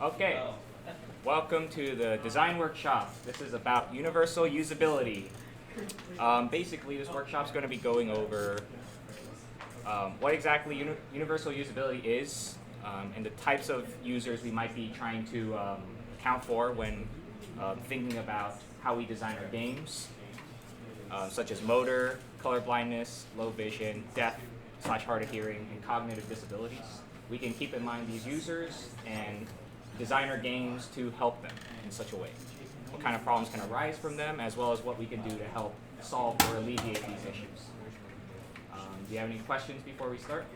Okay, welcome to the design workshop. This is about universal usability. Basically, this workshop is going to be going over what exactly universal usability is and the types of users we might be trying to account for when thinking about how we design our games, such as motor, color blindness, low vision, deaf/hard of hearing, and cognitive disabilities. We can keep in mind these users and design our games to help them in such a way. What kind of problems can arise from them, as well as what we can do to help solve or alleviate these issues. Do you have any questions before we start?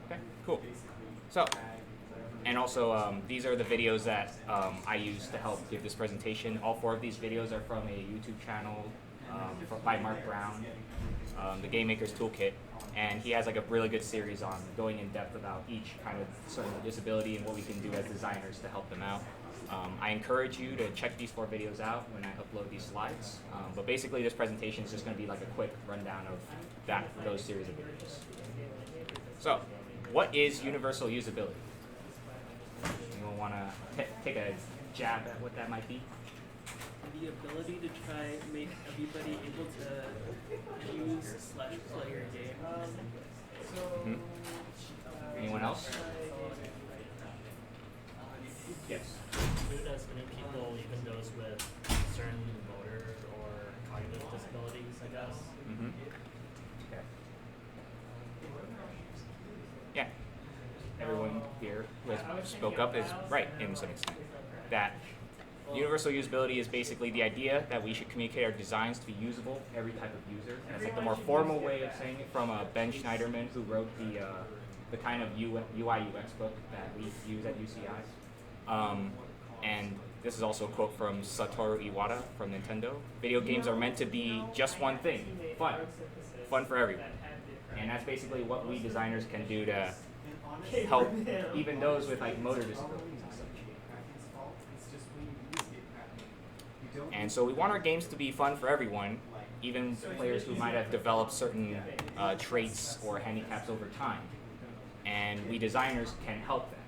Okay, cool. So, and also these are the videos that I use to help give this presentation. All 4 of these videos are from a YouTube channel by Mark Brown, the Game Maker's Toolkit. And he has like a really good series on going in depth about each kind of certain disability and what we can do as designers to help them out. I encourage you to check these 4 videos out when I upload these slides. But basically this presentation is just going to be like a quick rundown of those series of videos. So, what is universal usability? Anyone want to take a jab at what that might be? The ability to try make everybody able to use/play your game. Anyone else? Yes. Include as many people, even those with certain motor or cognitive disabilities, I guess. Okay. Yeah. Everyone here who has spoke up is right in some extent. That universal usability is basically the idea that we should communicate our designs to be usable to every type of user. That's like the more formal way of saying it from Ben Schneiderman, who wrote the kind of UI UX book that we use at UCI. And this is also a quote from Satoru Iwata from Nintendo. Video games are meant to be just one thing, fun. Fun for everyone. And that's basically what we designers can do to help even those with like motor disabilities and such. And so we want our games to be fun for everyone, even players who might have developed certain traits or handicaps over time. And we designers can help them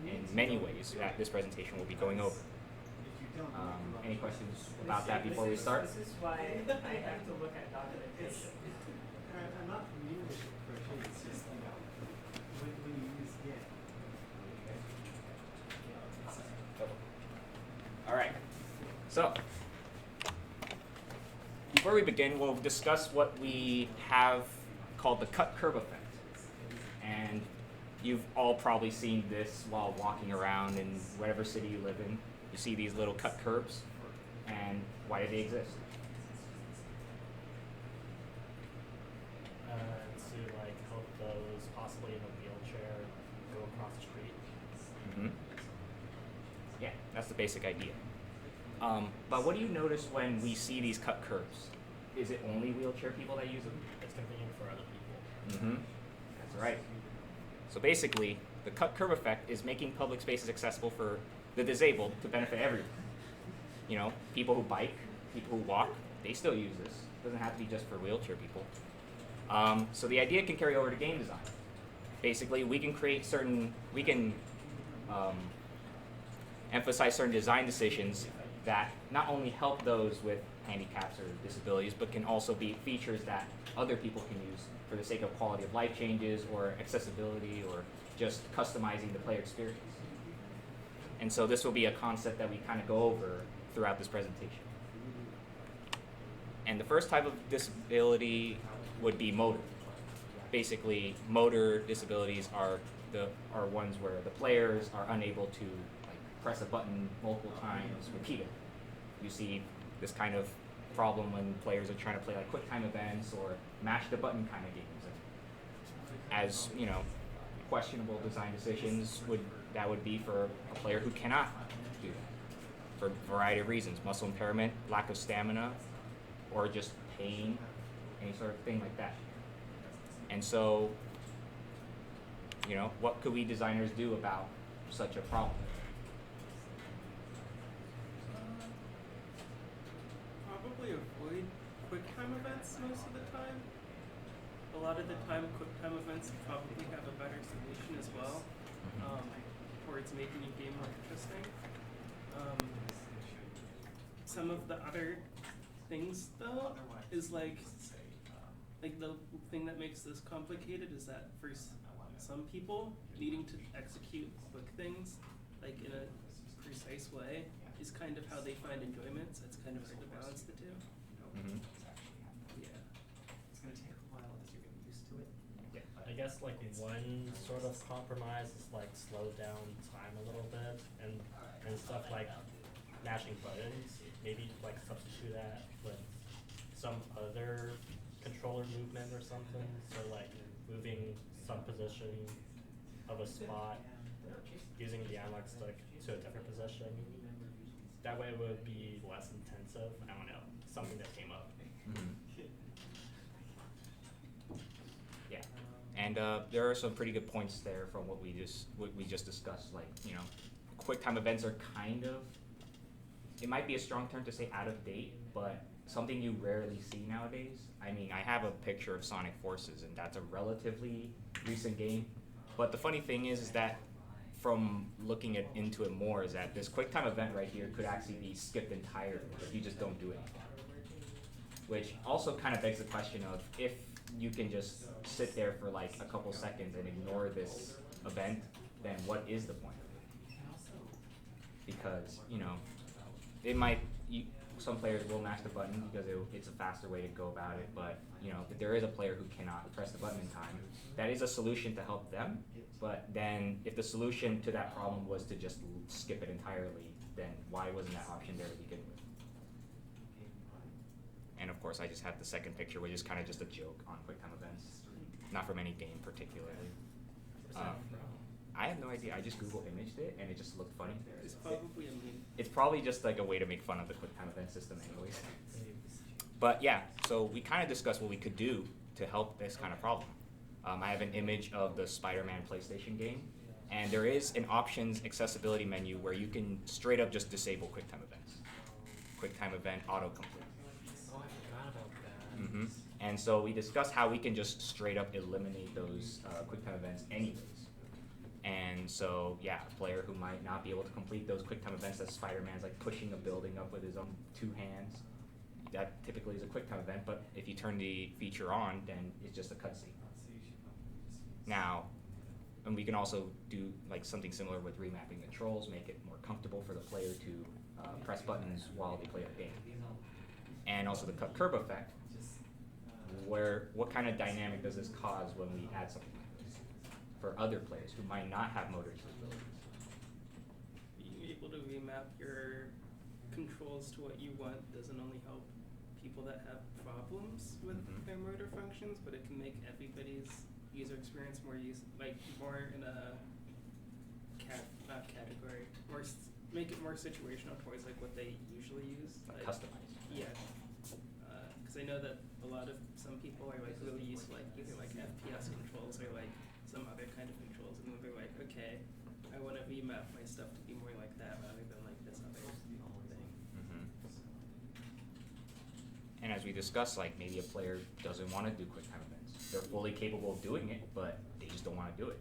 in many ways that this presentation will be going over. Any questions about that before we start? This is why I have to look at documentation. I'm not familiar with the crochet. It's just when you use it. All right. So, before we begin, we'll discuss what we have called the cut curve effect. And you've all probably seen this while walking around in whatever city you live in. You see these little cut curves. And why do they exist? To help those possibly in a wheelchair go across the street. Yeah, that's the basic idea. But what do you notice when we see these cut curves? Is it only wheelchair people that use them? It's convenient for other people. That's right. So basically, the cut curve effect is making public spaces accessible for the disabled to benefit everyone. You know, people who bike, people who walk, they still use this. It doesn't have to be just for wheelchair people. So the idea can carry over to game design. Basically, we can emphasize certain design decisions that not only help those with handicaps or disabilities, but can also be features that other people can use for the sake of quality of life changes or accessibility or just customizing the player experience. And so this will be a concept that we kind of go over throughout this presentation. And the first type of disability would be motor. Basically, motor disabilities are ones where the players are unable to press a button multiple times repeatedly. You see this kind of problem when players are trying to play like quick time events or mash the button kind of games. And as you know, questionable design decisions would be for a player who cannot do that for a variety of reasons: muscle impairment, lack of stamina, or just pain, any sort of thing like that. And so, you know, what could we designers do about such a problem? Probably avoid quick time events most of the time. a lot of the time, QuickTime events probably have a better solution as well, towards making a game more interesting. Some of the other things, though, is like the thing that makes this complicated is that for some people, needing to execute quick things, like in a precise way, is kind of how they find enjoyment, so it's kind of hard to balance the two. Mm-hmm. Yeah. It's gonna take a while as you get used to it. I guess like one sort of compromise is like slow down time a little bit and stuff like mashing buttons. Maybe like substitute that with some other controller movement or something. So like moving some position of a spot, using the analog stick to a different position. That way it would be less intensive. I don't know, something that came up. Mm-hmm. Yeah, and there are some pretty good points there from what we just discussed. Like, you know, QuickTime events are kind of, it might be a strong term to say out of date, but something you rarely see nowadays. I mean, I have a picture of Sonic Forces, and that's a relatively recent game. But the funny thing is that from looking into it more, is that this QuickTime event right here could actually be skipped entirely if you just don't do it. Which also kind of begs the question of, if you can just sit there for like a couple seconds and ignore this event, then what is the point of it? Because, you know, it might, some players will mash the button because it's a faster way to go about it, but you know, if there is a player who cannot press the button in time, that is a solution to help them. But then if the solution to that problem was to just skip it entirely, then why wasn't that option there to begin with? And of course, I just have the second picture, which is kind of just a joke on QuickTime events, not from any game particularly. I have no idea. I just Google imaged it, and it just looked funny. It's probably a meme. It's probably just like a way to make fun of the QuickTime event system anyways. But yeah, so we kind of discussed what we could do to help this kind of problem. I have an image of the Spider-Man PlayStation game, and there is an options accessibility menu where you can straight up just disable QuickTime events. QuickTime event autocomplete. Oh, I forgot about that. Mm-hmm. And so we discussed how we can just straight up eliminate those QuickTime events anyways. And so, yeah, a player who might not be able to complete those QuickTime events, that Spider-Man's like pushing a building up with his own two hands, that typically is a QuickTime event, but if you turn the feature on, then it's just a cutscene. Now, and we can also do like something similar with remapping controls, make it more comfortable for the player to press buttons while they play the game. And also the cut curb effect, where what kind of dynamic does this cause when we add something like this for other players who might not have motor disabilities? Being able to remap your controls to what you want doesn't only help people that have problems with their motor functions, but it can make everybody's user experience more more in a not category, make it more situational towards like what they usually use. Like customized. Yeah, because I know that a lot of some people are like really used to like either like FPS controls or like some other kind of controls, and then they're like, okay, I want to remap my stuff to be more like that rather than like this other thing. And as we discussed, like maybe a player doesn't want to do QuickTime events. They're fully capable of doing it, but they just don't want to do it.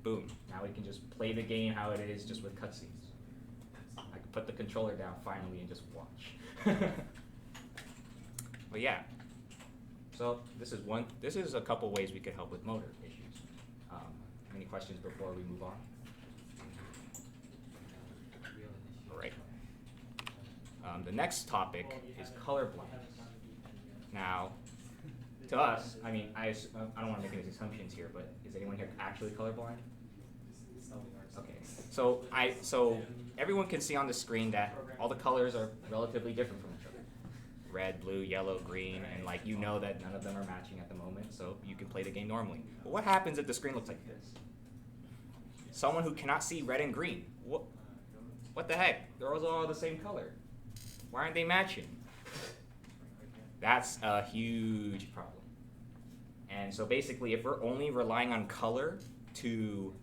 Boom, now we can just play the game how it is, just with cutscenes. I can put the controller down finally and just watch. But yeah, so this is a couple ways we could help with motor issues. Any questions before we move on? All right. The next topic is color blindness. Now, to us, I mean, I don't want to make any assumptions here, but is anyone here actually colorblind? Okay, so everyone can see on the screen that all the colors are relatively different from each other. Red, blue, yellow, green, and like you know that none of them are matching at the moment, so you can play the game normally. But what happens if the screen looks like this? Someone who cannot see red and green, what the heck? They're all the same color. Why aren't they matching? That's a huge problem. And so basically, if we're only relying on color to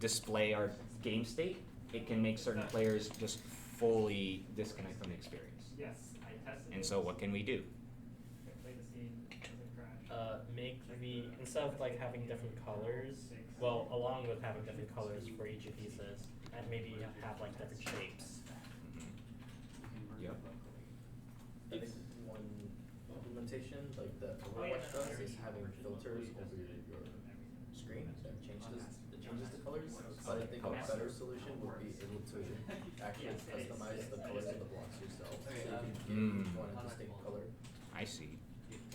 display our game state, it can make certain players just fully disconnect from the experience. Yes, I tested. And so what can we do? make the, instead of like having different colors, well, along with having different colors for each of pieces, and maybe have like different shapes. Yep. I think one implementation, like the Overwatch does, is having filters over your screen that changes the colors. But I think a better solution would be able to actually customize the colors of the blocks yourself. So you can give one a distinct color. I see.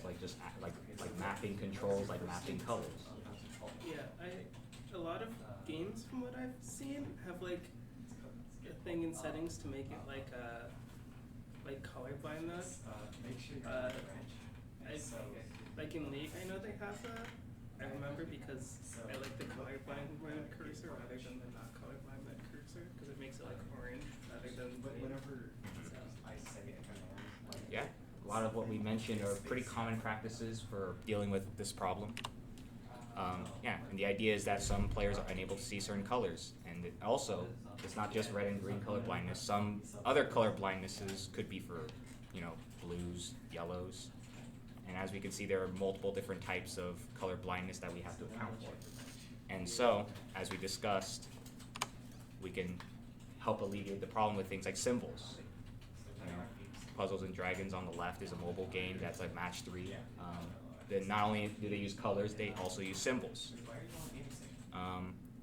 Like just like mapping controls, like mapping colors. Yeah, a lot of games from what I've seen have like a thing in settings to make it like colorblind mode. Like in League, I know they have that. I remember because I like the colorblind mode cursor rather than the not colorblind mode cursor because it makes it like orange rather than Whenever so. I say it, Yeah, a lot of what we mentioned are pretty common practices for dealing with this problem. Yeah, and the idea is that some players are unable to see certain colors, and also it's not just red and green color blindness. Some other color blindnesses could be for, you know, blues, yellows, and as we can see, there are multiple different types of color blindness that we have to account for. And so, as we discussed, we can help alleviate the problem with things like symbols. You know, Puzzles and Dragons on the left is a mobile game that's like match 3. Then not only do they use colors, they also use symbols.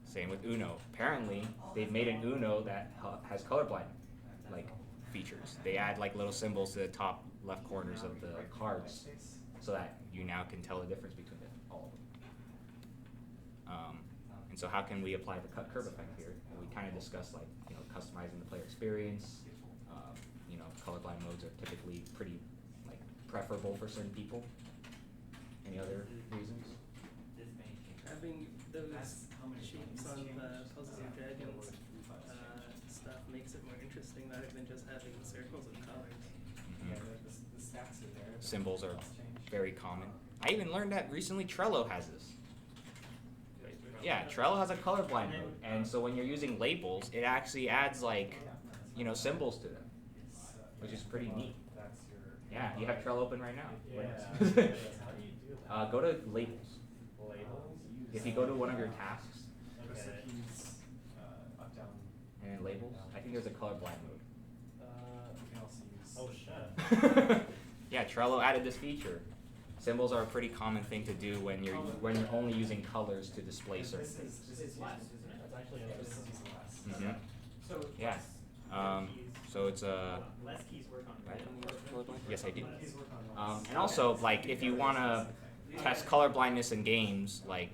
Same with Uno. Apparently, they've made an Uno that has colorblind like features. They add like little symbols to the top left corners of the cards, so that you now can tell the difference between all of them. And so, how can we apply the cut curve effect here? And we kind of discussed like, you know, customizing the player experience. You know, colorblind modes are typically pretty like preferable for certain people. Any other reasons? Having those shapes on the Puzzles and Dragons stuff makes it more interesting rather than just having circles of colors. the stats are there. Symbols are very common. I even learned that recently Trello has this. Yeah, Trello has a colorblind mode, and so when you're using labels, it actually adds like, you know, symbols to them, which is pretty neat. Yeah, you have Trello open right now. Go to labels. If you go to one of your tasks and then labels, I think there's a colorblind mode. Oh shit. Yeah, Trello added this feature. Symbols are a pretty common thing to do when you're only using colors to display certain things. That's actually interesting. Yeah. So it's a. Less keys work on Yes, I do. And also, like, if you want to test color blindness in games, like,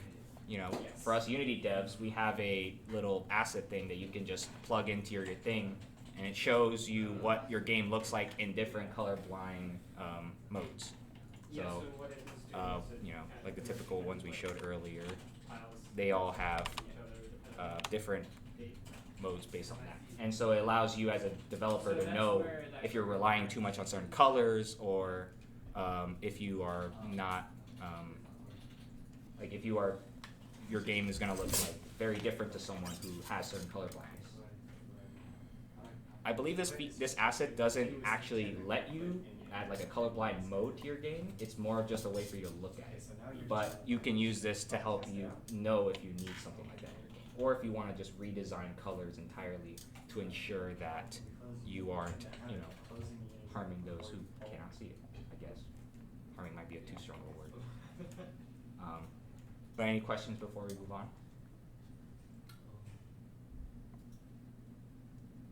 you know, for us Unity devs, we have a little asset thing that you can just plug into your thing, and it shows you what your game looks like in different colorblind modes. So, you know, like the typical ones we showed earlier, they all have different modes based on that. And so it allows you as a developer to know if you're relying too much on certain colors, or if you are not, like if you are, your game is going to look like very different to someone who has certain color blindness. I believe this asset doesn't actually let you add like a colorblind mode to your game. It's more of just a way for you to look at it. But you can use this to help you know if you need something like that in your game, or if you want to just redesign colors entirely to ensure that you aren't, you know, harming those who cannot see it. I guess harming might be a too strong a word. But any questions before we move on?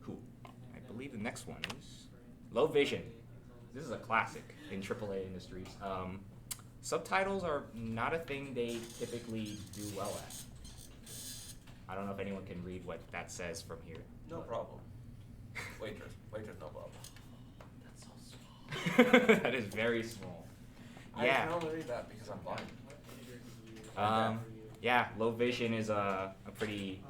Cool. I believe the next one is low vision. This is a classic in AAA industries. Subtitles are not a thing they typically do well at. I don't know if anyone can read what that says from here. No problem. Waitress, no problem. That's so small. That is very small. Yeah. I can only read that because I'm blind. Yeah, low vision is a pretty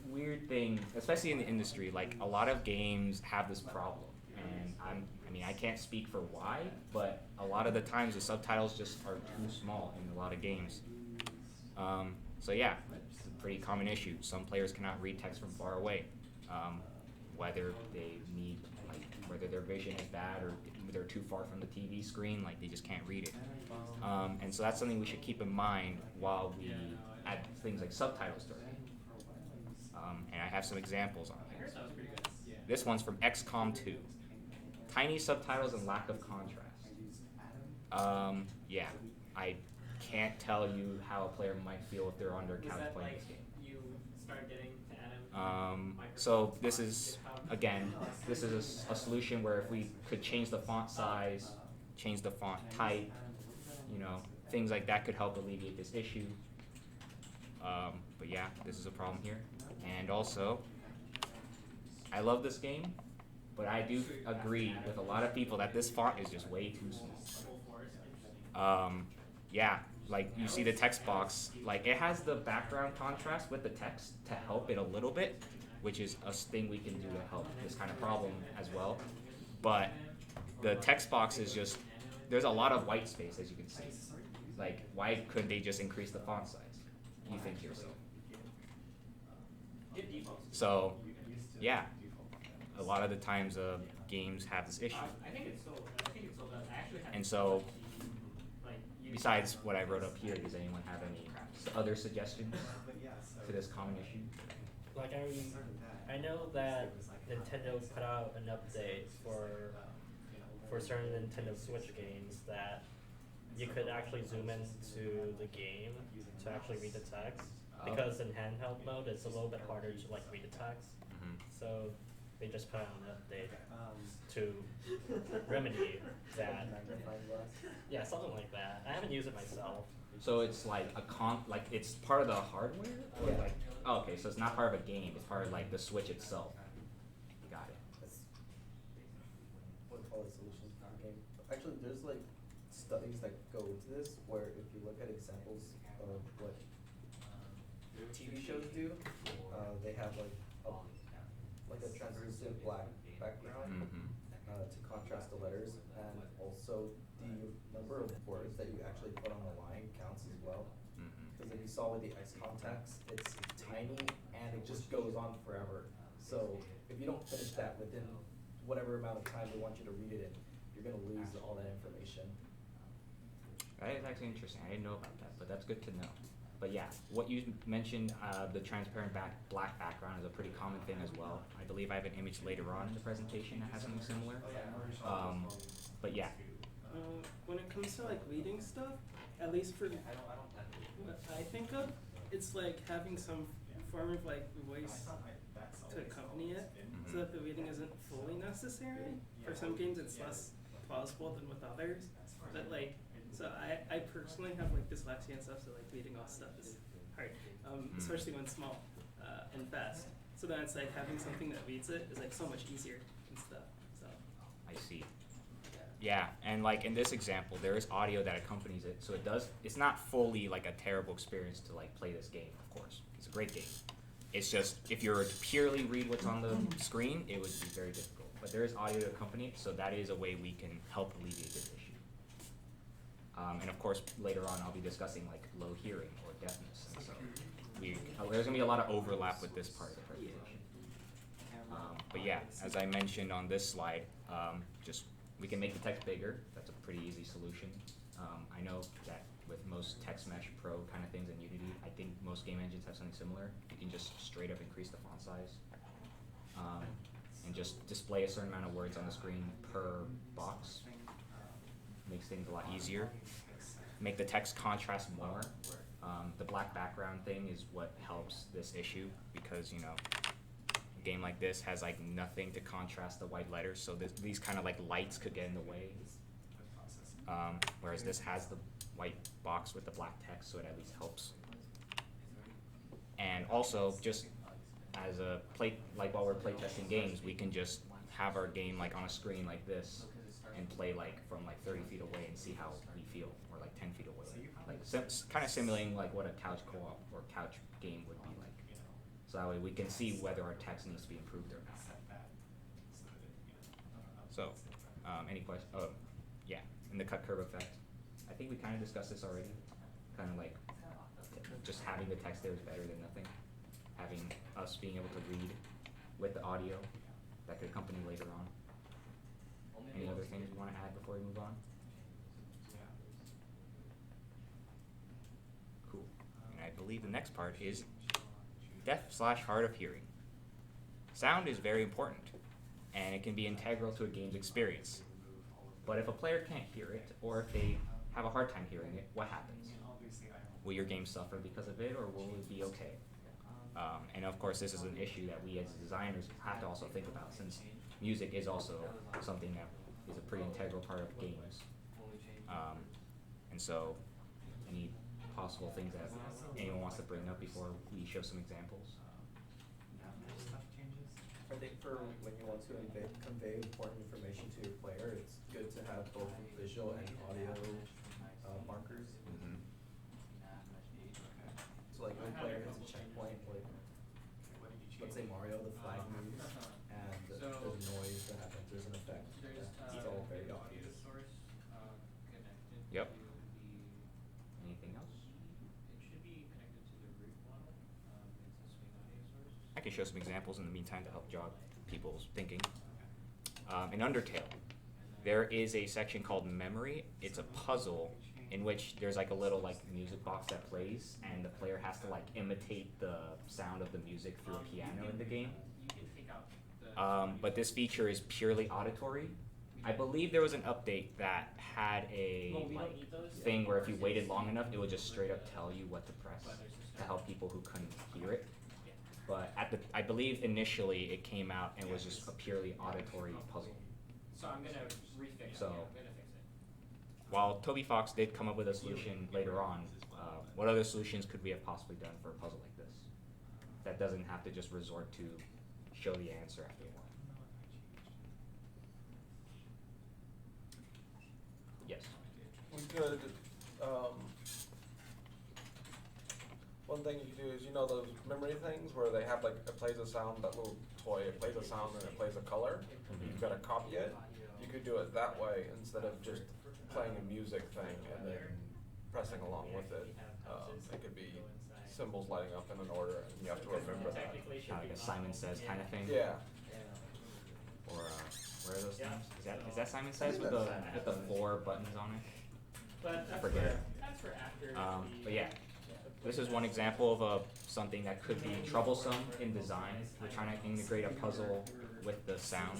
weird thing, especially in the industry. Like, a lot of games have this problem, and I mean, I can't speak for why, but a lot of the times the subtitles just are too small in a lot of games. So yeah, it's a pretty common issue. Some players cannot read text from far away, whether they need, like, whether their vision is bad or they're too far from the TV screen, like they just can't read it. And so that's something we should keep in mind while we add things like subtitles to our game. And I have some examples on here. This one's from Xcom 2. Tiny subtitles and lack of contrast. Yeah, I can't tell you how a player might feel if they're on their couch playing this game. You start getting to Adam? So this is, again, this is a solution where if we could change the font size, change the font type, you know, things like that could help alleviate this issue. But yeah, this is a problem here. And also, I love this game, but I do agree with a lot of people that this font is just way too small. Yeah, like you see the text box, like it has the background contrast with the text to help it a little bit, which is a thing we can do to help this kind of problem as well. But the text box is just, there's a lot of white space, as you can see. Like, why couldn't they just increase the font size? You think to yourself. So, yeah, a lot of the times games have this issue. I think it still does. I actually have. And so, like, besides what I wrote up here, does anyone have any other suggestions to this common issue? Like I know that Nintendo put out an update for certain Nintendo Switch games that you could actually zoom into the game to actually read the text. Because in handheld mode, it's a little bit harder to like read the text. So they just put out an update to remedy that. Yeah, something like that. I haven't used it myself. So it's like like it's part of the hardware? Or Yeah. like, oh, okay, so it's not part of a game, it's part of like the Switch itself. Got it. That's what we call a solution for the game. Actually, there's like studies that go into this where if you look at examples of what TV shows do, they have like a translucent black background to contrast the letters, and also the number of words that you actually put on the line counts as well. Because if you saw with the Xcom text, it's tiny and it just goes on forever. So if you don't finish that within whatever amount of time they want you to read it in, you're gonna lose all that information. That is actually interesting. I didn't know about that, but that's good to know. But yeah, what you mentioned, the transparent black background is a pretty common thing as well. I believe I have an image later on in the presentation that has something similar. But yeah. When it comes to like reading stuff, at least for what I think of, it's like having some form of like voice to accompany it, so that the reading isn't fully necessary. For some games, it's less plausible than with others. But like, so I personally have like dyslexia and stuff, so like reading off stuff is hard, especially when small and fast. So then it's like having something that reads it is like so much easier and stuff. So I see. Yeah, and like in this example, there is audio that accompanies it, so it's not fully like a terrible experience to like play this game, of course. It's a great game. It's just, if you were to purely read what's on the screen, it would be very difficult. But there is audio to accompany it, so that is a way we can help alleviate this issue. And of course, later on I'll be discussing like low hearing or deafness, and so there's gonna be a lot of overlap with this part of the presentation. But yeah, as I mentioned on this slide, we can make the text bigger. That's a pretty easy solution. I know that with most Text Mesh Pro kind of things in Unity, I think most game engines have something similar. You can just straight up increase the font size and just display a certain amount of words on the screen per box. Makes things a lot easier. Make the text contrast more. The black background thing is what helps this issue because, you know, a game like this has like nothing to contrast the white letters, so these kind of like lights could get in the way. Whereas this has the white box with the black text, so it at least helps. And also, just as a like while we're playtesting games, we can just have our game like on a screen like this and play like from like 30 feet away and see how we feel, or like 10 feet away. Like kind of simulating like what a couch co-op or couch game would be like. So that way we can see whether our text needs to be improved or not. So, any questions? Oh, yeah, and the cut curve effect. I think we kind of discussed this already. Kind of like just having the text there is better than nothing. Having us being able to read with the audio that could accompany later on. Any other things you want to add before we move on? Cool. And I believe the next part is deaf/hard of hearing. Sound is very important, and it can be integral to a game's experience. But if a player can't hear it, or if they have a hard time hearing it, what happens? Will your game suffer because of it, or will it be okay? And of course, this is an issue that we as designers have to also think about, since music is also something that is a pretty integral part of games. And so, any possible things that anyone wants to bring up before we show some examples? I think for when you want to convey important information to your player, it's good to have both visual and audio markers. Mm-hmm. So like when a player hits a checkpoint, like let's say Mario, the flag moves, and there's noise that happens, there's an effect. It's all very obvious. Yep. Anything else? I can show some examples in the meantime to help jog people's thinking. In Undertale, there is a section called Memory. It's a puzzle in which there's like a little like music box that plays, and the player has to like imitate the sound of the music through a piano in the game. But this feature is purely auditory. I believe there was an update that had a like thing where if you waited long enough, it would just straight up tell you what to press to help people who couldn't hear it. But I believe initially it came out and was just a purely auditory puzzle. So I'm gonna refix So- it. I'm gonna fix it. While Toby Fox did come up with a solution later on, what other solutions could we have possibly done for a puzzle like this that doesn't have to just resort to show the answer after a while? Yes. We could, one thing you could do is, you know those memory things where they have like, it plays a sound, that little toy, it plays a sound and it plays a color, you've gotta copy it. You could do it that way instead of just playing a music thing and then pressing along with it. It could be symbols lighting up in an order and you have to remember that. Kind of like a Simon Says kind of thing? Yeah. Or where are those things? Is that Simon Says with the 4 buttons on it? But I forget. That's for after. But yeah, this is one example of something that could be troublesome in design. We're trying to integrate a puzzle with the sound.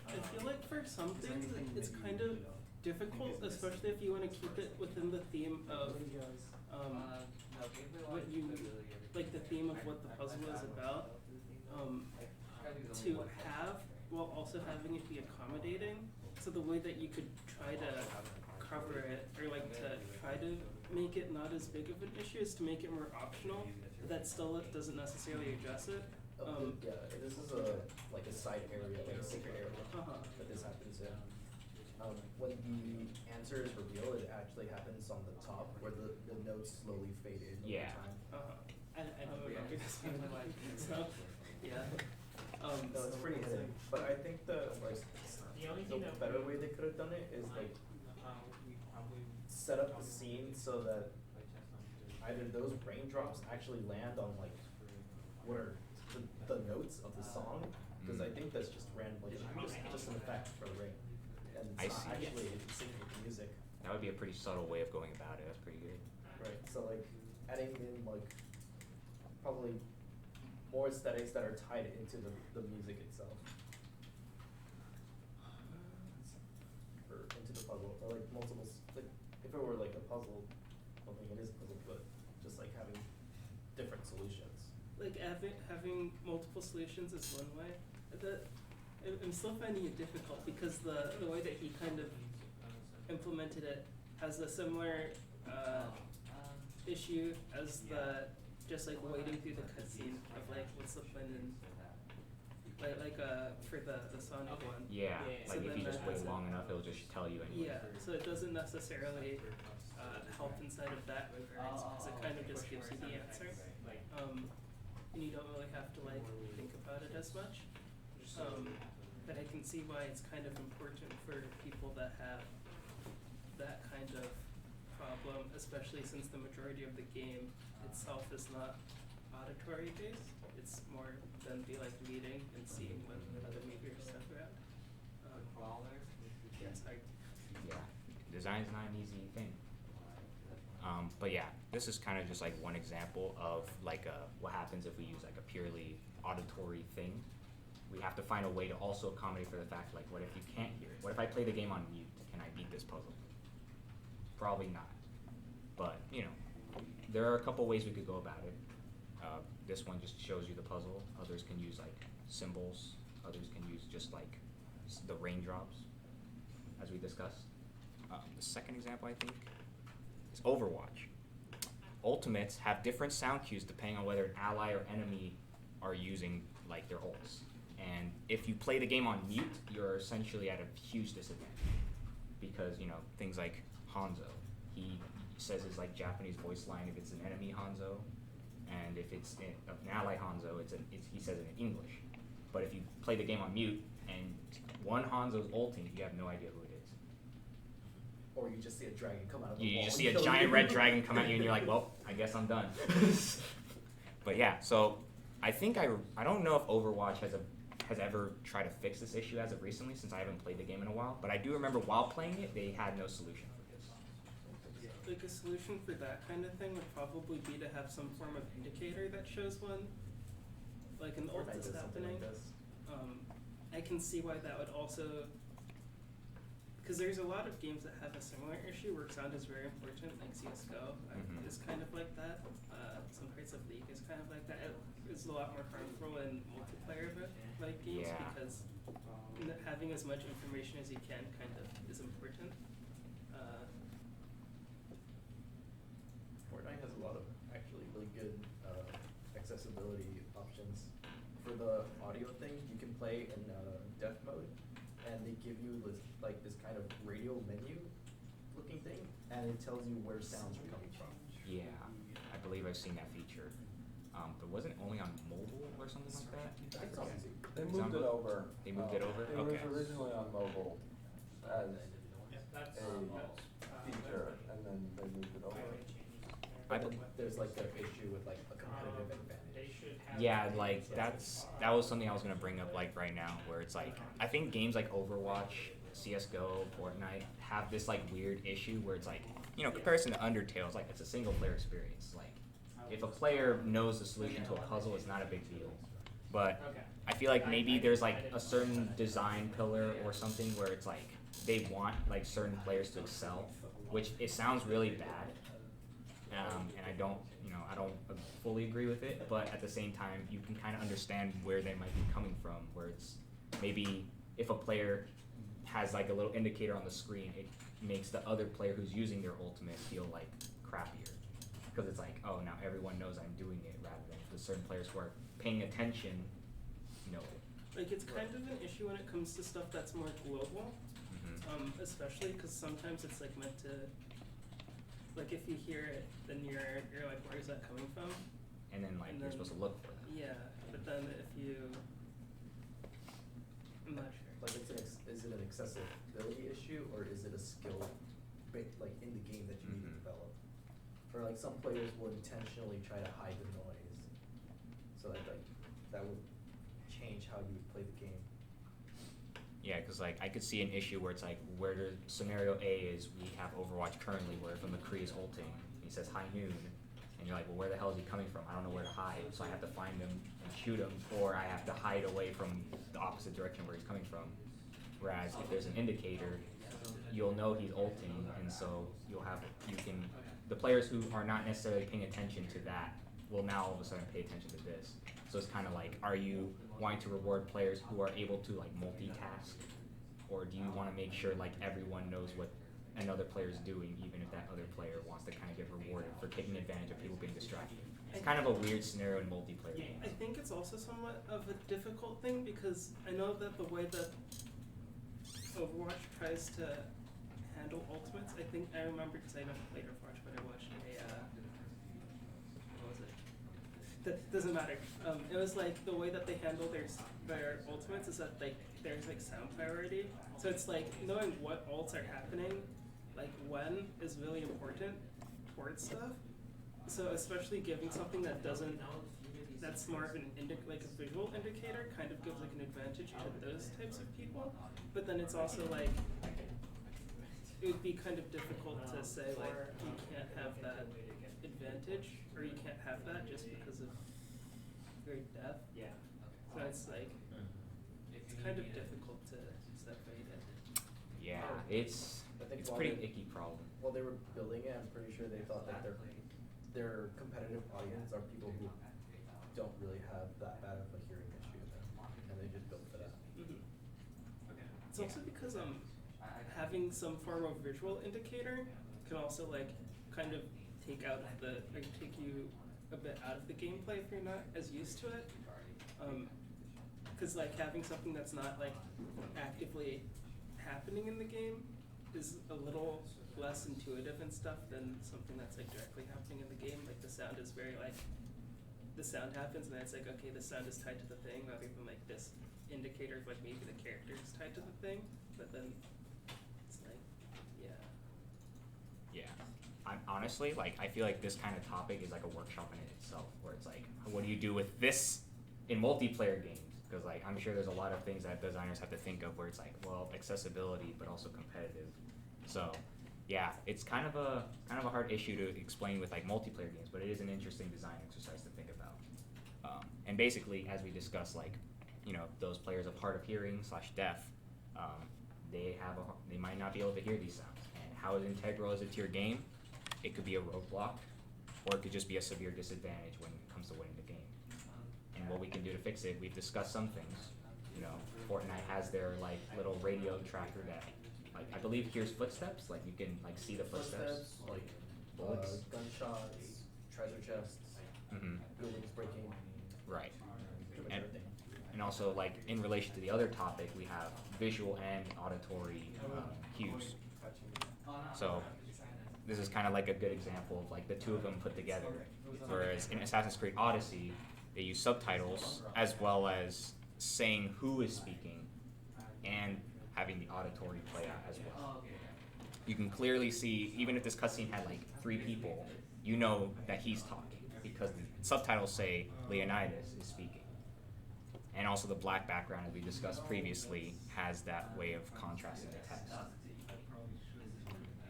I feel like for some things it's kind of difficult, especially if you want to keep it within the theme of what you like, the theme of what the puzzle is about. To have while also having it be accommodating. So the way that you could try to cover it, or like to try to make it not as big of an issue, is to make it more optional, but that still doesn't necessarily address it. Yeah, this is like a side area, like a secret area that this happens in. When the answer is revealed, it actually happens on the top where the notes slowly fade in Yeah. over time. I don't remember this one. So, yeah. No, it's pretty hidden. But I think the better way they could have done it is like set up the scene so that either those raindrops actually land on like what are the notes of the song, because I think that's just random, like just an effect for the rain, and I it's not see. actually in sync with the music. That would be a pretty subtle way of going about it. That's pretty good. Right. So like adding in like probably more aesthetics that are tied into the music itself. Or into the puzzle, or like multiple, like if it were like a puzzle, I don't think it is a puzzle, but just like having different solutions. Like having multiple solutions is one way. I'm still finding it difficult because the way that he kind of implemented it has a similar issue as the just like waiting through the cutscene of like what's the plan in for the Sonic one. Yeah, So like if then you just that wait has long enough, it'll just tell you anyway. Yeah, so it doesn't necessarily help inside of that regards because it kind of just gives you the answer. And you don't really have to like think about it as much. But I can see why it's kind of important for people that have that kind of problem, especially since the majority of the game itself is not auditory based. It's more than be like reading and seeing what other movie or stuff are at. It's hard. Yeah, design's not an easy thing. But yeah, this is kind of just like one example of like what happens if we use like a purely auditory thing. We have to find a way to also accommodate for the fact like, what if you can't hear it? What if I play the game on mute? Can I beat this puzzle? Probably not. But you know, there are a couple ways we could go about it. This one just shows you the puzzle. Others can use like symbols. Others can use just like the raindrops, as we discussed. The second example, I think, is Overwatch. Ultimates have different sound cues depending on whether an ally or enemy are using like their ults. And if you play the game on mute, you're essentially at a huge disadvantage. Because, you know, things like Hanzo, he says his like Japanese voice line if it's an enemy Hanzo, and if it's an ally Hanzo, he says it in English. But if you play the game on mute and one Hanzo's ulting, you have no idea who it is. Or you just see a dragon come out of the wall. You just and see a kill giant you. red dragon come at you, and you're like, well, I guess I'm done. But yeah, so I think I don't know if Overwatch has ever tried to fix this issue as of recently, since I haven't played the game in a while. But I do remember while playing it, they had no solution for this. Like a solution for that kind of thing would probably be to have some form of indicator that shows when, like an ult Fortnite is does something happening. like this. I can see why that would also, because there's a lot of games that have a similar issue where sound is very important, like CS:GO is kind of like that. Some parts of League is kind of like that. It's a lot more harmful in multiplayer like games Yeah. because having as much information as you can kind of is important. Fortnite has a lot of actually really good accessibility options. For the audio thing, you can play in deaf mode, and they give you this kind of radio menu looking thing, and it tells you where sounds are coming from. Yeah, I believe I've seen that feature. But wasn't it only on mobile or something like that? I think it's on easy. They It's moved on it mo- over. They moved it over? It Okay. was originally on mobile as That's, a feature, and then they moved it over. I But bel- there's like an issue with like a competitive advantage. they should have. Yeah, like that was something I was gonna bring up like right now, where it's like I think games like Overwatch, CS:GO, Fortnite have this like weird issue where it's like, you know, comparison to Undertale, it's like it's a single player experience. Like if a player knows the solution to a puzzle, it's not a big deal. But Okay. I feel like maybe there's like a certain design pillar or something where it's like they want like certain players to excel, which it sounds really bad. And I don't fully agree with it, but at the same time, you can kind of understand where they might be coming from, where it's maybe if a player has like a little indicator on the screen, it makes the other player who's using their ultimate feel like crappier. Because it's like, oh, now everyone knows I'm doing it, rather than the certain players who are paying attention know it. Like it's kind of an issue when it comes to stuff that's more global, especially because sometimes it's like meant to, like if you hear it, then you're like, where is that coming from? And then like And you're then- supposed to look for them. Yeah, but then if you, I'm not sure. Like is it an accessibility issue, or is it a skill like in the game that you need to develop? For like some players will intentionally try to hide the noise, so that would change how you would play the game. Yeah, because like I could see an issue where it's like where the scenario A is we have Overwatch currently where if a McCree is ulting, he says high noon, and you're like, well, where the hell is he coming from? I don't know where to hide, so I have to find him and shoot him, or I have to hide away from the opposite direction where he's coming from. Whereas if there's an indicator, you'll know he's ulting, and so the players who are not necessarily paying attention to that will now all of a sudden pay attention to this. So it's kind of like, are you wanting to reward players who are able to like multitask, or do you want to make sure like everyone knows what another player is doing, even if that other player wants to kind of get rewarded for taking advantage of people being distracted? It's kind of a weird scenario in multiplayer games. I think it's also somewhat of a difficult thing because I know that the way that Overwatch tries to handle ultimates, I think I remember because I never played Overwatch, but I watched what was it? That doesn't matter. It was like the way that they handle their ultimates is that there's like sound priority. So it's like knowing what ults are happening, like when, is really important towards stuff. So especially giving something that doesn't, that's more of an like a visual indicator, kind of gives like an advantage to those types of people. But then it's also like, it would be kind of difficult to say like you can't have that advantage, or you can't have that just because of you're deaf. So it's like, it's kind of difficult to separate it. Yeah, I think it's while pretty they- icky problem. While they were building it, I'm pretty sure they thought that their competitive audience are people who don't really have that bad of a hearing issue, and they just built for that. Mhm. It's also because having some form of visual indicator can also like kind of take you a bit out of the gameplay if you're not as used to it. Because like having something that's not like actively happening in the game is a little less intuitive and stuff than something that's like directly happening in the game. Like the sound is very like, the sound happens and then it's like, okay, the sound is tied to the thing, rather than like this indicator of like maybe the character is tied to the thing. But then it's like, yeah. Yeah, I'm honestly like, I feel like this kind of topic is like a workshop in itself, where it's like, what do you do with this in multiplayer games? Because like, I'm sure there's a lot of things that designers have to think of where it's like, well, accessibility, but also competitive. So, yeah, it's kind of a hard issue to explain with like multiplayer games, but it is an interesting design exercise to think about. And basically, as we discussed, like, you know, those players of hard of hearing / deaf, they might not be able to hear these sounds. And how integral is it to your game? It could be a roadblock, or it could just be a severe disadvantage when it comes to winning the game. And what we can do to fix it, we've discussed some things. You know, Fortnite has their like little radio tracker that, like, I believe hears footsteps. Like you can like see the footsteps. Like bullets. gunshots, treasure chests, Mm-hmm. buildings breaking, Right. pretty much And, everything. and also, like, in relation to the other topic, we have visual and auditory cues. So this is kind of like a good example of like the two of them put together. Whereas in Assassin's Creed Odyssey, they use subtitles as well as saying who is speaking and having the auditory play out as well. You can clearly see, even if this cutscene had like 3 people, you know that he's talking because the subtitles say Leonidas is speaking. And also the black background, as we discussed previously, has that way of contrasting the text.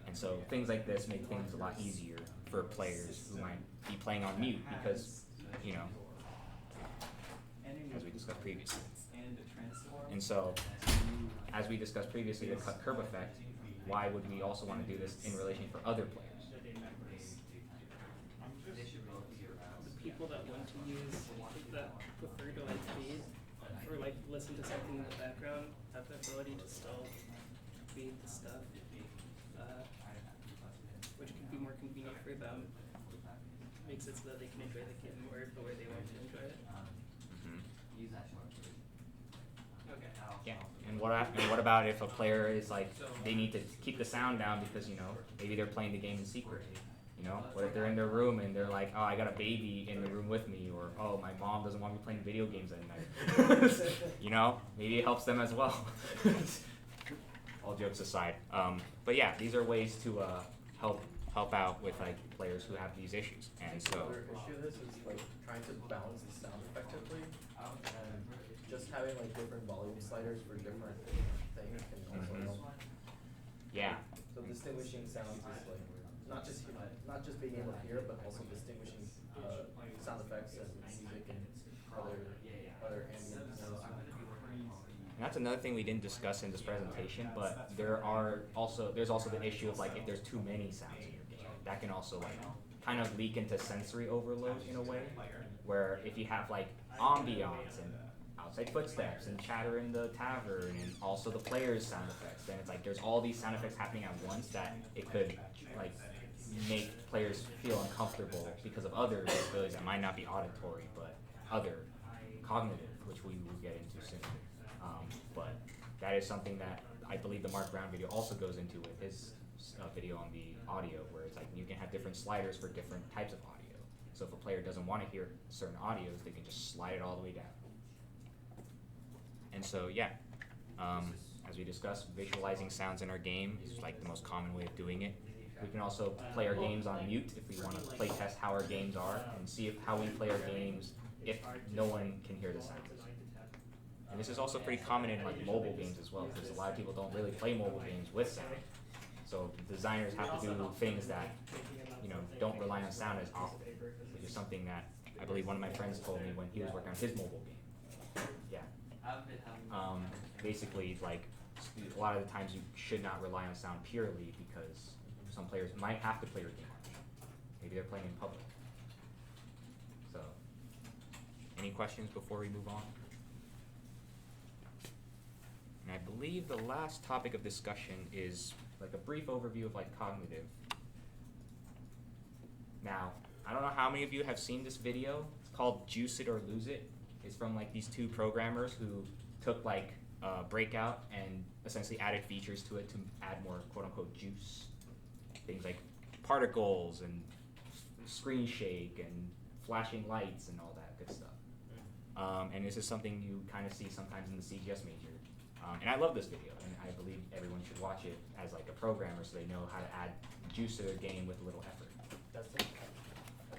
And so things like this make things a lot easier for players who might be playing on mute because, you know, as we discussed previously. And so, as we discussed previously, the cut curve effect, why would we also want to do this in relation for other players? The people that want to use, that prefer to like read or like listen to something in the background, have the ability to still read the stuff, which could be more convenient for them. Makes it so that they can enjoy the game more the way they want to enjoy it. Yeah, and what about if a player is like, they need to keep the sound down because, you know, maybe they're playing the game in secret. You know, what if they're in their room and they're like, oh, I got a baby in the room with me, or oh, my mom doesn't want me playing video games at night. You know, maybe it helps them as well. All jokes aside, but yeah, these are ways to help out with like players who have these issues, and so. Another issue of this is like trying to balance the sound effectively, and just having like different volume sliders for different things can also help. Yeah. So distinguishing sounds is like not just being able to hear, but also distinguishing sound effects and music and other ambient sounds. And that's another thing we didn't discuss in this presentation, but there's also the issue of like if there's too many sounds in your game, that can also like kind of leak into sensory overload in a way, where if you have like ambiance and outside footsteps and chatter in the tavern and also the player's sound effects, then it's like there's all these sound effects happening at once that it could like make players feel uncomfortable because of other disabilities that might not be auditory but other cognitive, which we will get into soon. But that is something that I believe the Mark Brown video also goes into with his video on the audio, where it's like you can have different sliders for different types of audio. So if a player doesn't want to hear certain audios, they can just slide it all the way down. And so yeah, as we discussed, visualizing sounds in our game is like the most common way of doing it. We can also play our games on mute if we want to play test how our games are and see how we play our games if no one can hear the sounds. And this is also pretty common in like mobile games as well, because a lot of people don't really play mobile games with sound. So designers have to do things that, you know, don't rely on sound as often, which is something that I believe one of my friends told me when he was working on his mobile game. Yeah. Basically, like, a lot of the times you should not rely on sound purely because some players might have to play your game. Maybe they're playing in public. So, any questions before we move on? And I believe the last topic of discussion is like a brief overview of like cognitive. Now, I don't know how many of you have seen this video. It's called Juice It or Lose It. It's from like these two programmers who took like Breakout and essentially added features to it to add more quote-unquote juice. Things like particles and screen shake and flashing lights and all that good stuff. And this is something you kind of see sometimes in the CGS major. And I love this video, and I believe everyone should watch it as like a programmer so they know how to add juice to their game with a little effort.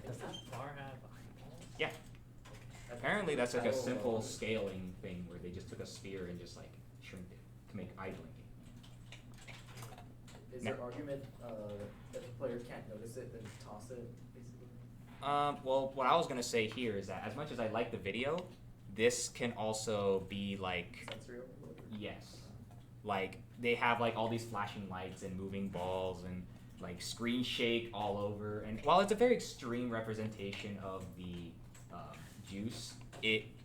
Does that bar have eyeballs? Yeah. Apparently that's like a simple scaling thing where they just took a sphere and just like shrinked it to make eye blinking. Is there argument that the player can't notice it, then toss it, basically? Well, what I was gonna say here is that as much as I like the video, this can also be like, Sensory overload? yes, like they have like all these flashing lights and moving balls and like screen shake all over. And while it's a very extreme representation of the juice,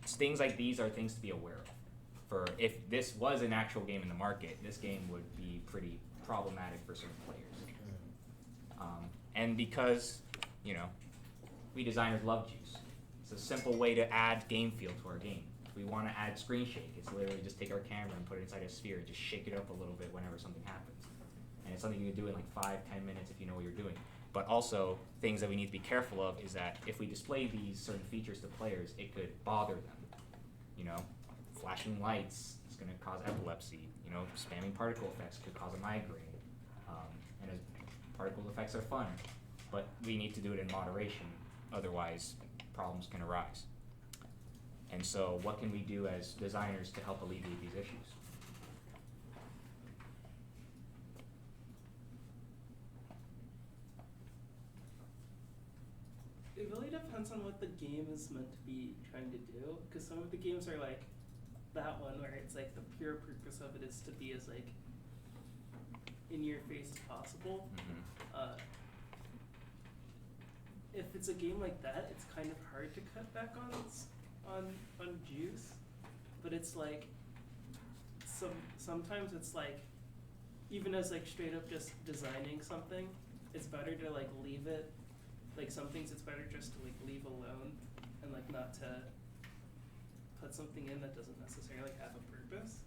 things like these are things to be aware of. For if this was an actual game in the market, this game would be pretty problematic for certain players. And because, you know, we designers love juice. It's a simple way to add game feel to our game. If we want to add screen shake, it's literally just take our camera and put it inside a sphere and just shake it up a little bit whenever something happens. And it's something you can do in like 5-10 minutes if you know what you're doing. But also, things that we need to be careful of is that if we display these certain features to players, it could bother them. You know, flashing lights is going to cause epilepsy. You know, spamming particle effects could cause a migraine. And particle effects are fun, but we need to do it in moderation. Otherwise, problems can arise. And so, what can we do as designers to help alleviate these issues? It really depends on what the game is meant to be trying to do, because some of the games are like that one where it's like the pure purpose of it is to be as like in your face as possible. If it's a game like that, it's kind of hard to cut back on juice, but it's like sometimes it's like even as like straight up just designing something, it's better to like leave it. Like some things it's better just to like leave alone and like not to put something in that doesn't necessarily have a purpose.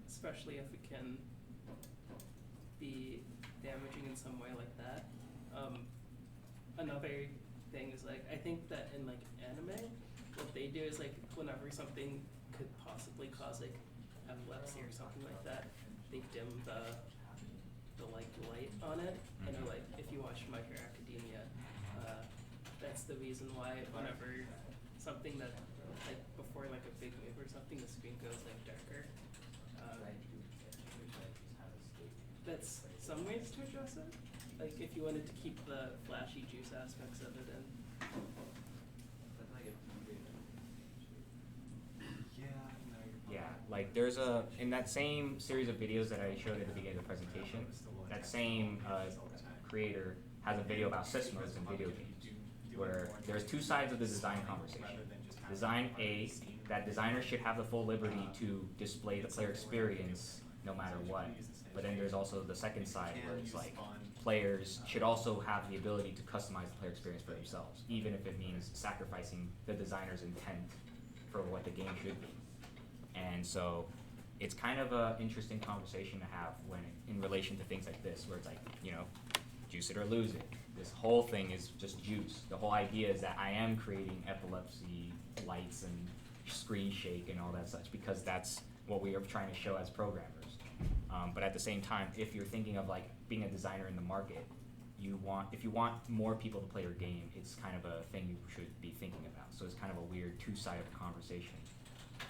Especially if it can be damaging in some way like that. Another thing is like I think that in like anime, what they do is like whenever something could possibly cause like epilepsy or something like that, they dim the like light on it. I know like if you watch My Hero Academia, that's the reason why whenever something that like before like a big move or something, the screen goes like darker. That's some ways to address it. Like if you wanted to keep the flashy juice aspects of it in. Yeah, like there's in that same series of videos that I showed at the beginning of the presentation, that same creator has a video about systems in video games, where there's two sides of the design conversation. Design A, that designers should have the full liberty to display the player experience no matter what. But then there's also the second side where it's like players should also have the ability to customize the player experience for themselves, even if it means sacrificing the designer's intent for what the game should be. And so it's kind of an interesting conversation to have when in relation to things like this, where it's like, you know, juice it or lose it. This whole thing is just juice. The whole idea is that I am creating epilepsy lights and screen shake and all that such because that's what we are trying to show as programmers. But at the same time, if you're thinking of like being a designer in the market, if you want more people to play your game, it's kind of a thing you should be thinking about. So it's kind of a weird two-sided conversation.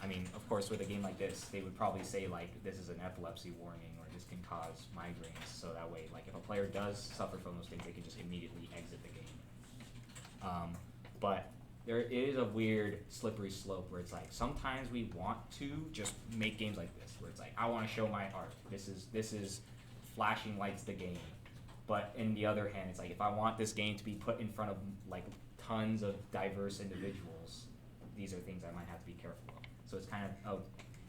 I mean, of course, with a game like this, they would probably say like, this is an epilepsy warning, or this can cause migraines, so that way, like if a player does suffer from those things, they can just immediately exit the game. But there is a weird slippery slope where it's like, sometimes we want to just make games like this, where it's like, I want to show my art. This is flashing lights the game. But in the other hand, it's like, if I want this game to be put in front of like tons of diverse individuals, these are things I might have to be careful of. So it's kind of,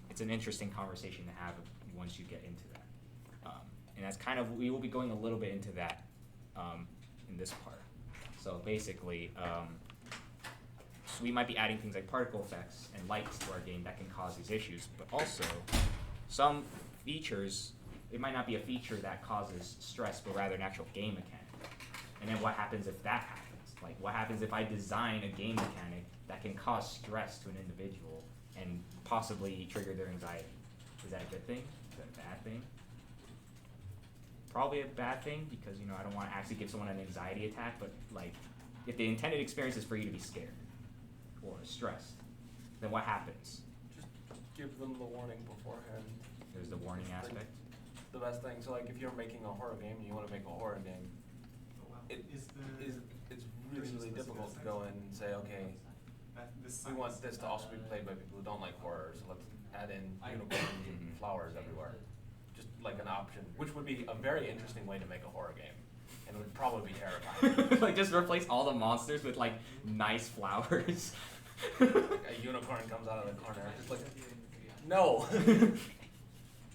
it's an interesting conversation to have once you get into that. And that's kind of, we will be going a little bit into that in this part. So basically, so we might be adding things like particle effects and lights to our game that can cause these issues, but also some features, it might not be a feature that causes stress, but rather an actual game mechanic. And then what happens if that happens? Like, what happens if I design a game mechanic that can cause stress to an individual and possibly trigger their anxiety? Is that a good thing? Is that a bad thing? Probably a bad thing, because, you know, I don't want to actually give someone an anxiety attack, but like, if the intended experience is for you to be scared or stressed, then what happens? Just give them the warning beforehand. There's the warning aspect. The best thing, so like if you're making a horror game and you want to make a horror game, it's really difficult to go in and say, okay, we want this to also be played by people who don't like horror, so let's add in unicorns and flowers everywhere. Just like an option, which would be a very interesting way to make a horror game, and it would probably be terrifying. Like, just replace all the monsters with like nice flowers. Like a unicorn comes out of the corner, just like, no.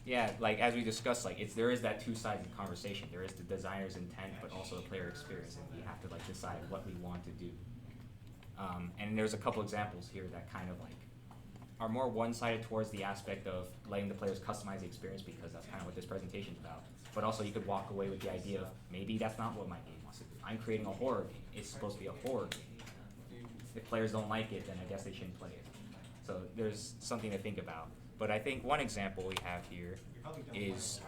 Yeah, like as we discussed, like there is that two-sided conversation. There is the designer's intent, but also the player experience, and we have to like decide what we want to do. And there's a couple examples here that kind of like are more one-sided towards the aspect of letting the players customize the experience, because that's kind of what this presentation is about. But also you could walk away with the idea of, maybe that's not what my game wants to do. I'm creating a horror game. It's supposed to be a horror game. If players don't like it, then I guess they shouldn't play it. So there's something to think about. But I think one example we have here is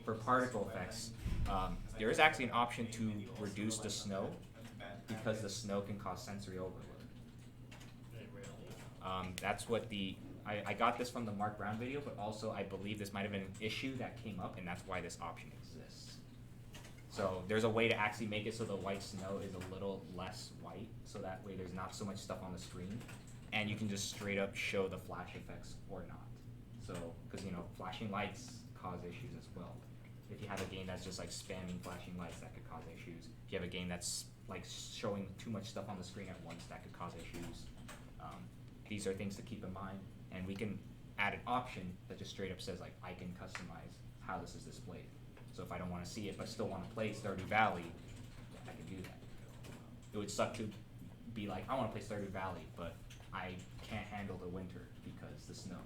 for particle effects. There is actually an option to reduce the snow, because the snow can cause sensory overload. That's what I got this from the Mark Brown video, but also I believe this might have been an issue that came up, and that's why this option exists. So there's a way to actually make it so the white snow is a little less white, so that way there's not so much stuff on the screen, and you can just straight up show the flash effects or not. So, because you know, flashing lights cause issues as well. If you have a game that's just like spamming flashing lights, that could cause issues. If you have a game that's like showing too much stuff on the screen at once, that could cause issues. These are things to keep in mind, and we can add an option that just straight up says like, I can customize how this is displayed. So if I don't want to see it but still want to play Stardew Valley, I can do that. It would suck to be like, I want to play Stardew Valley, but I can't handle the winter because the snow,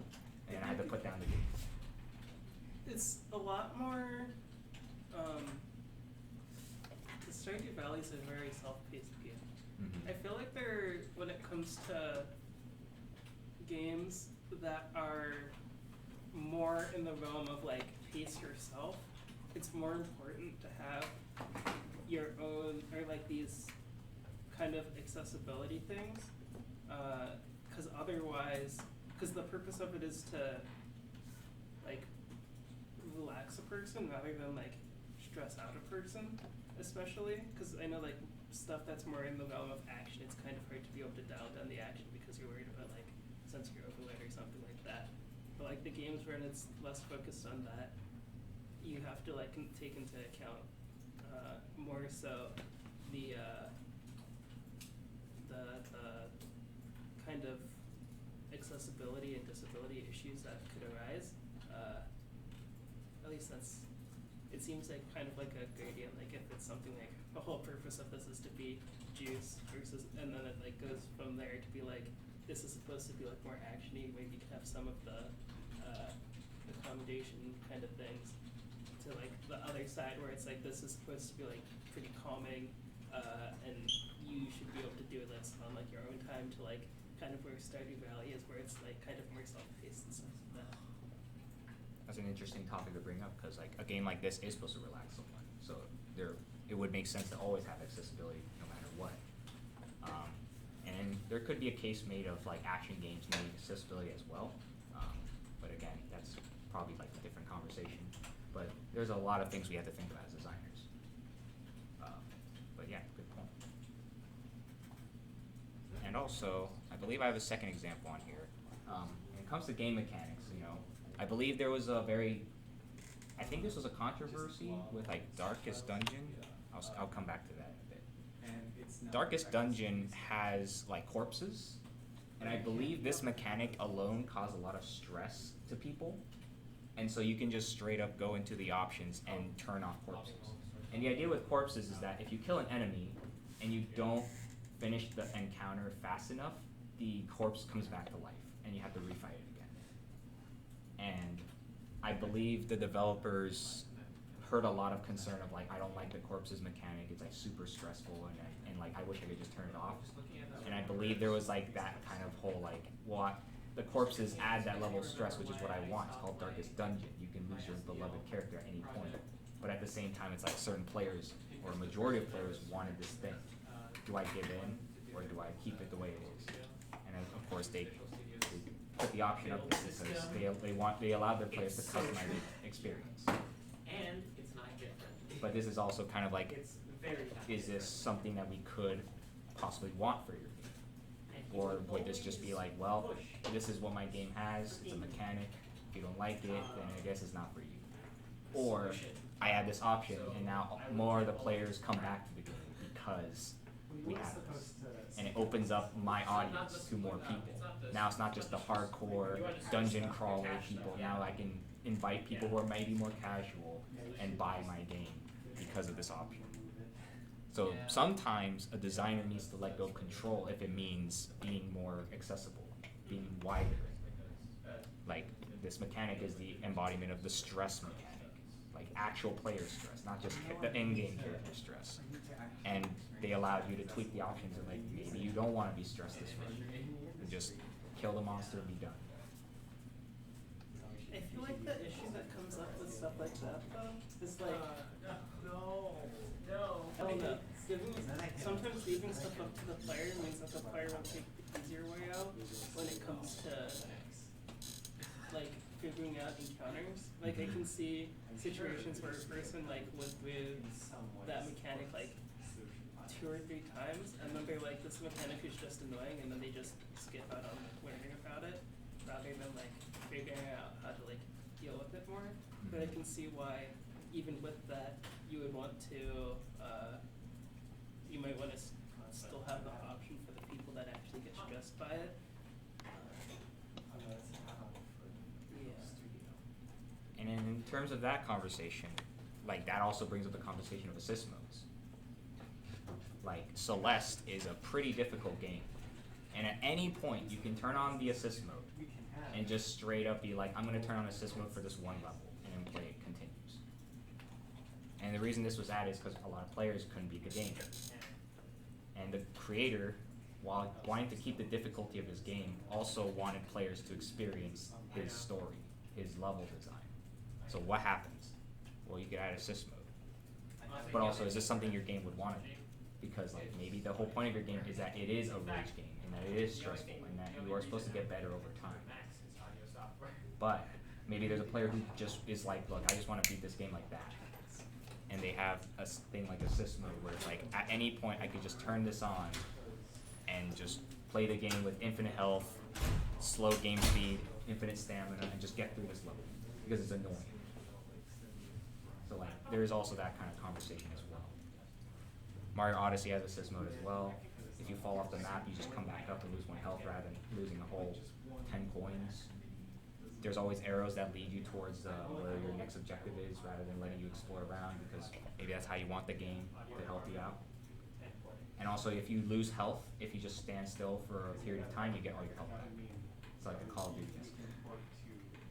and I had to put down the game. It's a lot more. The Stardew Valley is a very self-paced game. Mm-hmm. I feel like when it comes to games that are more in the realm of like pace yourself, it's more important to have your own, or like these kind of accessibility things, because otherwise, because the purpose of it is to like relax a person rather than like stress out a person, especially because I know like stuff that's more in the realm of action, it's kind of hard to be able to dial down the action because you're worried about like sensory overload or something like that. But like the games where it's less focused on that, you have to like take into account more so the kind of accessibility and disability issues that could arise. At least it seems like kind of like a gradient, like if it's something like the whole purpose of this is to be juice versus, and then it like goes from there to be like, this is supposed to be like more actiony, maybe you can have some of the accommodation kind of things, to like the other side where it's like, this is supposed to be like pretty calming, and you should be able to do this on like your own time, to like kind of where Stardew Valley is, where it's like kind of more self-paced and stuff like that. That's an interesting topic to bring up because like a game like this is supposed to relax someone, so it would make sense to always have accessibility no matter what. And there could be a case made of like action games needing accessibility as well, but again, that's probably like a different conversation. But there's a lot of things we have to think about as designers. But yeah, good point. And also, I believe I have a second example on here. When it comes to game mechanics, you know, I believe there was I think this was a controversy with like Darkest Dungeon. I'll come back to that in a bit. Darkest Dungeon has like corpses, and I believe this mechanic alone caused a lot of stress to people. And so you can just straight up go into the options and turn off corpses. And the idea with corpses is that if you kill an enemy and you don't finish the encounter fast enough, the corpse comes back to life and you have to refight it again. And I believe the developers heard a lot of concern of like, I don't like the corpses mechanic, it's like super stressful and like I wish I could just turn it off. And I believe there was like that kind of whole like, what the corpses add that level of stress, which is what I want. It's called Darkest Dungeon. You can lose your beloved character at any point. But at the same time, it's like certain players, or a majority of players, wanted this thing. Do I give in, or do I keep it the way it is? And of course, they put the option up because they allow their players to customize the experience. And it's not different. But this is also kind of like, It's very is this something that we could possibly want for your game? Or would this just be like, well, this is what my game has, it's a mechanic, if you don't like it, then I guess it's not for you. Or I add this option and now more of the players come back to the game because we have this. And it opens up my audience to more people. Now it's not just the hardcore dungeon crawler people, now I can invite people who are maybe more casual and buy my game because of this option. So sometimes a designer needs to let go of control if it means being more accessible, being wider. Like this mechanic is the embodiment of the stress mechanic, like actual player stress, not just the in-game character stress. And they allowed you to tweak the options and like maybe you don't want to be stressed this way, and just kill the monster and be done. I feel like the issue that comes up with stuff like that though is like I don't know. Sometimes leaving stuff up to the player means that the player will take the easier way out when it comes to like figuring out encounters. Like I can see situations where a person like would move that mechanic like 2 or 3 times and then they're like, this mechanic is just annoying, and then they just skip out on learning about it rather than like figuring out how to like deal with it more. But I can see why even with that you would want to you might want to still have the option for the people that actually get stressed by it. And in terms of that conversation, like that also brings up the conversation of assist modes. Like Celeste is a pretty difficult game, and at any point you can turn on the assist mode and just straight up be like, I'm going to turn on assist mode for this one level, and then play it continues. And the reason this was added is because a lot of players couldn't beat the game. And the creator, while wanting to keep the difficulty of his game, also wanted players to experience his story, his level design. So what happens? Well, you could add assist mode. But also, is this something your game would want to do? Because like maybe the whole point of your game is that it is a rage game, and that it is stressful, and that you are supposed to get better over time. But maybe there's a player who just is like, look, I just want to beat this game like that. And they have a thing like assist mode where it's like at any point I could just turn this on and just play the game with infinite health, slow game speed, infinite stamina, and just get through this level because it's annoying. So like there is also that kind of conversation as well. Mario Odyssey has assist mode as well. If you fall off the map, you just come back up and lose 1 health rather than losing a whole 10 coins. There's always arrows that lead you towards where your next objective is rather than letting you explore around because maybe that's how you want the game to help you out. And also if you lose health, if you just stand still for a period of time, you get all your health back. It's like a Call of Duty.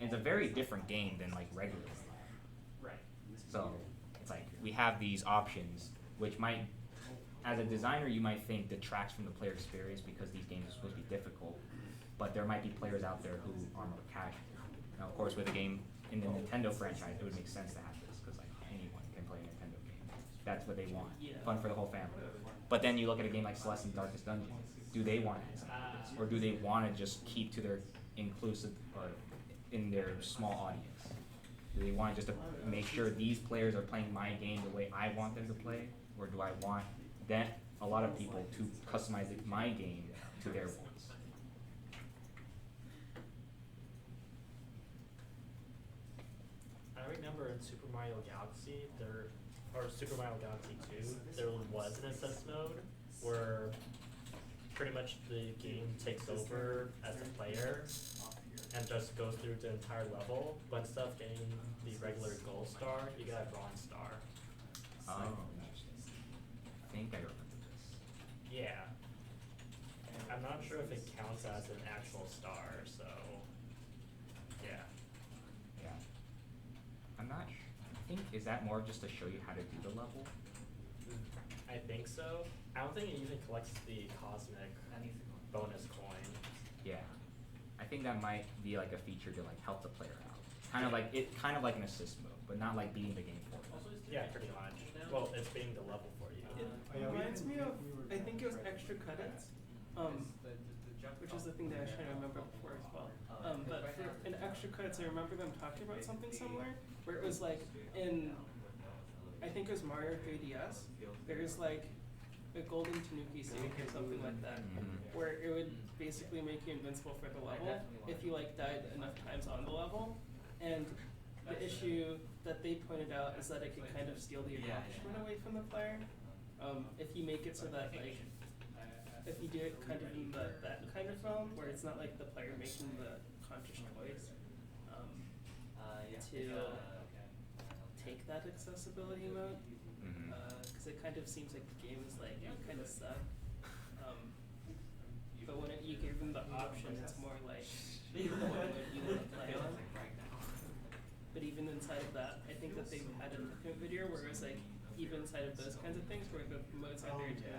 And it's a very different game than like regular life. So it's like we have these options which might, as a designer you might think detracts from the player experience because these games are supposed to be difficult, but there might be players out there who are more casual. Now, of course, with a game in the Nintendo franchise, it would make sense to have this because like anyone can play a Nintendo game. That's what they want. Yeah. Fun for the whole family. But then you look at a game like Celeste and Darkest Dungeon. Do they want to have this? Or do they want to just keep to their inclusive or in their small audience? Do they want just to make sure these players are playing my game the way I want them to play? Or do I want a lot of people to customize my game to their wants? I remember in Super Mario Galaxy, or Super Mario Galaxy 2, there was an assist mode where pretty much the game takes over as a player and just goes through the entire level. But instead of getting the regular gold star, you get a bronze star. Oh, interesting. I think I remember this. Yeah. I'm not sure if it counts as an actual star, so yeah. Yeah. I'm not sure. I think, is that more just to show you how to do the level? I think so. I don't think it even collects the cosmic bonus coin. Yeah. I think that might be like a feature to like help the player out. Kind of like an assist mode, but not like beating the game for you. Yeah, pretty much. Well, it's being the level for you. It reminds me of, I think it was extra credits, which is the thing that I was trying to remember before as well. But for, in extra credits, I remember them talking about something similar, where it was like in, I think it was Mario 3DS, there's like a golden Tanuki suit or something like that, where it would basically make you invincible for the level if you like died enough times on the level. And the issue that they pointed out is that it can kind of steal the accomplishment away from the player. If you make it so that like, if you do it kind of in that kind of realm where it's not like the player making the conscious choice to take that accessibility mode, because it kind of seems like the game is like kind of suck. But when you give them the option, it's more like what mode you want to play on. But even inside of that, I think that they've had a different video where it was like, even inside of those kinds of things, where the modes are there to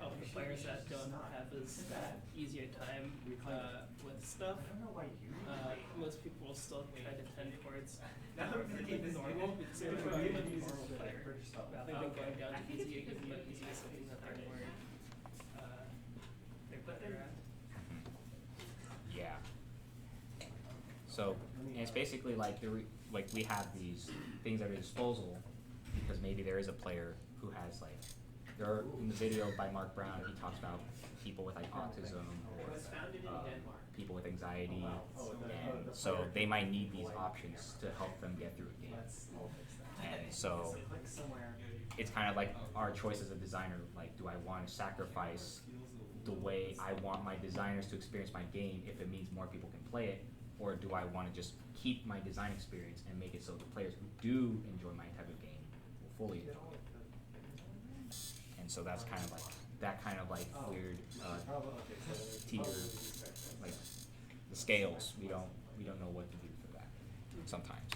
help the players that don't have as easy a time with stuff. Most people will still try to tend towards normal because they're trying to be a normal player rather than going down to easy and giving them easy is something that they're more they're better at. Yeah. So, and it's basically like like we have these things at our disposal because maybe there is a player who has like, in the video by Mark Brown, he talks about people with like autism or people with anxiety, and so they might need these options to help them get through a game. And so it's kind of like our choice as a designer, like do I want to sacrifice the way I want my designers to experience my game if it means more people can play it, or do I want to just keep my design experience and make it so the players who do enjoy my type of game will fully enjoy it. And so that's kind of like that kind of like weird tier, like the scales. We don't know what to do for that sometimes.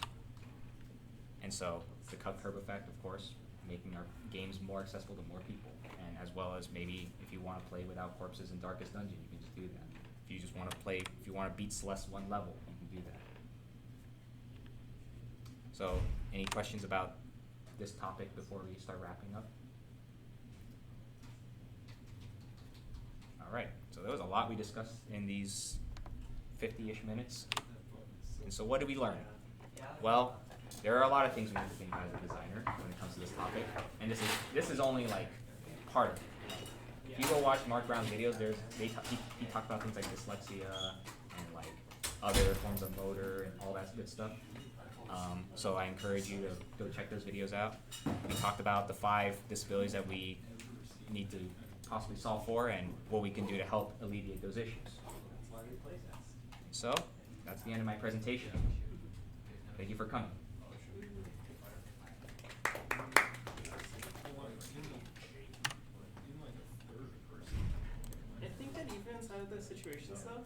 And so the cut curve effect, of course, making our games more accessible to more people, and as well as maybe if you want to play without corpses in Darkest Dungeon, you can just do that. If you just want to play, if you want to beat Celeste one level, you can do that. So, any questions about this topic before we start wrapping up? All right, so there was a lot we discussed in these 50-ish minutes. And so what did we learn? Well, there are a lot of things we need to think about as a designer when it comes to this topic, and this is only like part of it. If you go watch Mark Brown's videos, he talked about things like dyslexia and like other forms of motor and all that good stuff. So I encourage you to go check those videos out. We talked about the 5 disabilities that we need to possibly solve for and what we can do to help alleviate those issues. So that's the end of my presentation. Thank you for coming. I think that even inside of those situations though,